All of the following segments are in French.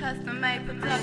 Custom made production.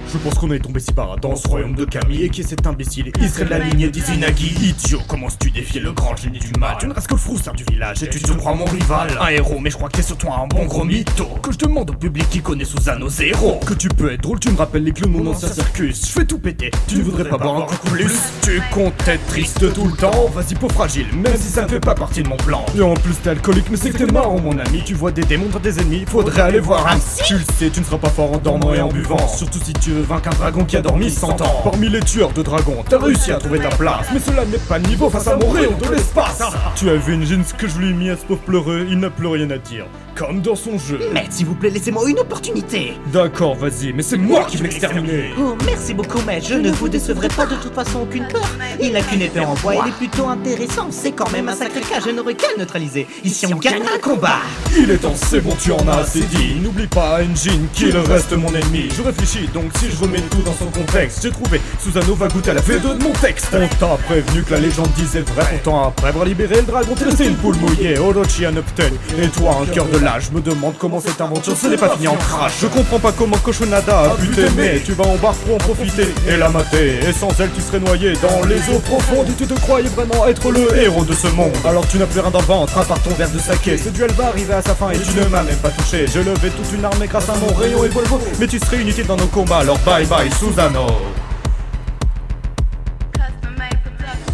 Je pense qu'on est tombé si par dans ce royaume de Camille. Et qui est cet imbécile? Il serait de la lignée d'Izunagi. Idiot, commences-tu défier le grand génie du mal? Tu ne restes que le froussard du village et tu te crois mon rival. Un héros, mais je crois que t'es surtout un bon gros mytho. Que je demande au public qui connaît Susano Zero. Que tu peux être drôle, tu me rappelles les clowns de mon ancien circus. Je fais tout péter, tu ne voudrais pas boire un coup plus? Tu comptes être triste tout le temps? Vas-y pour fragile, même si ça ne fait pas partie de mon plan. Et en plus t'es alcoolique, mais c'est que t'es marrant mon ami. Tu vois des démons dans tes ennemis, faudrait aller voir un psy. Tu le sais, tu ne seras pas fort en dormant et en buvant. Surtout si tu veux vaincre un dragon qui a dormi 100 ans. Parmi les tueurs de dragons, t'as réussi à trouver ta place. Mais cela n'est pas le niveau face à mon rayon de l'espace. Tu as vu une jeans que je lui ai mis à ce pauvre pleureux, il n'a plus rien à dire. Comme dans son jeu. Maître, s'il vous plaît, laissez-moi une opportunité. D'accord, vas-y, mais c'est moi qui vais l'exterminer. Oh, merci beaucoup, maître. Je ne vous décevrai pas de toute façon aucune peur. Il n'a qu'une épée en bois, il est plutôt intéressant. C'est quand même un sacré cas, je n'aurais qu'à le neutraliser. Ici, on gagne un combat. Il est temps, c'est bon, tu en as assez dit. N'oublie pas, Engine, qu'il reste mon ennemi. Je réfléchis, donc si je remets tout dans son contexte, j'ai trouvé, Susano va goûter à la V2 de mon texte. On t'a prévenu que la légende disait vrai. Pourtant, après avoir libéré le dragon, t'es resté une poule mouillée. Orochi un uptel, et toi un cœur de lâche. Je me demande comment cette aventure ce n'est pas fini en crash. Je comprends pas comment Cochonada a pu t'aimer. Tu vas en bar pour en profiter et la mater. Et sans elle tu serais noyé dans les eaux profondes. Et tu te croyais vraiment être le héros de ce monde. Alors tu n'as plus rien dans le ventre à part ton verre de saké. Ce duel va arriver à sa fin et tu ne m'as même pas touché. J'ai levé toute une armée grâce à mon rayon et Volvo. Mais tu serais inutile dans nos combats, alors bye bye Susano. Custom made production.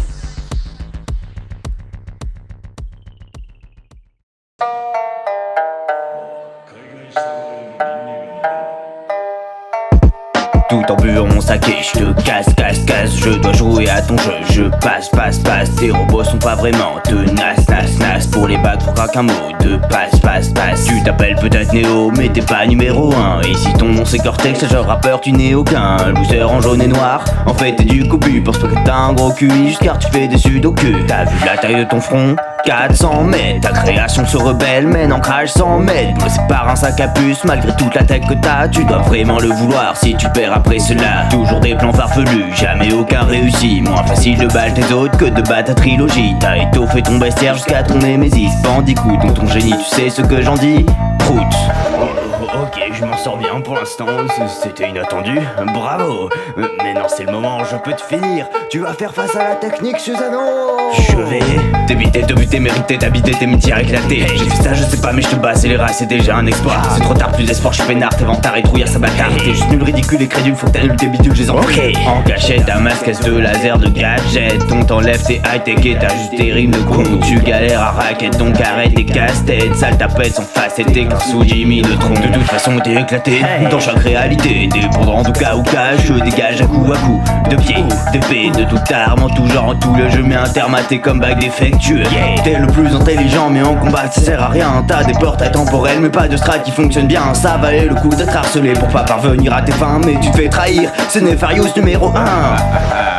Tout en buvant mon saké, je te casse, je dois jouer à ton jeu, je passe, tes robots sont pas vraiment tenaces, pour les bacs faut qu'un mot de passe, tu t'appelles peut-être Néo, mais t'es pas numéro 1, et si ton nom c'est Cortex, genre rappeur tu n'es aucun, loser en jaune et noir, en fait t'es du cobu, pense pas que t'as un gros cul, juste car tu fais des sudoku, t'as vu la taille de ton front? 400 mètres, ta création se rebelle, mène en crash 100 mètres, blessé par un sac à puce, malgré toute la tech que t'as, tu dois vraiment le vouloir si tu perds après cela. Toujours des plans farfelus, jamais aucun réussi, moins facile de battre tes autres que de battre ta trilogie. T'as étoffé ton bestiaire jusqu'à ton némésis, bandicoot, donc ton génie, tu sais ce que j'en dis? Prout. Ok, je m'en sors bien pour l'instant, c'était inattendu, bravo. Mais non, c'est le moment, je peux te finir. Tu vas faire face à la technique, Susano. Je vais t'éviter, te buter, mériter, t'habiter, tes métiers éclatés. J'ai fait ça, je sais pas, mais je te bats, c'est les rats, c'est déjà un exploit. C'est trop tard, plus d'espoir, je suis peinard, t'es vantard et trouillard, ça bâtard. T'es juste nul, ridicule et crédule, faut que t'annules tes bidules, j'ai en En cachette, ta masque de laser de gadget. On t'enlève tes high-tech et t'as juste tes rimes de con. Tu galères à raquette, donc arrête tes casse-têtes. Sale tapette sans face et t'es sous Jimmy de tronc. De toute façon, t'es éclaté dans chaque réalité. Dépendant du cas où cas, je dégage à coup, de pied, d'épée, de toute arme, en tout genre, en tout le jeu, mets un terme à tes comebacks défectueux. T'es le plus intelligent, mais en combat ça sert à rien. T'as des portes intemporelles, mais pas de strat qui fonctionne bien. Ça valait le coup d'être harcelé pour pas parvenir à tes fins, mais tu te fais trahir. C'est Nefarious numéro 1.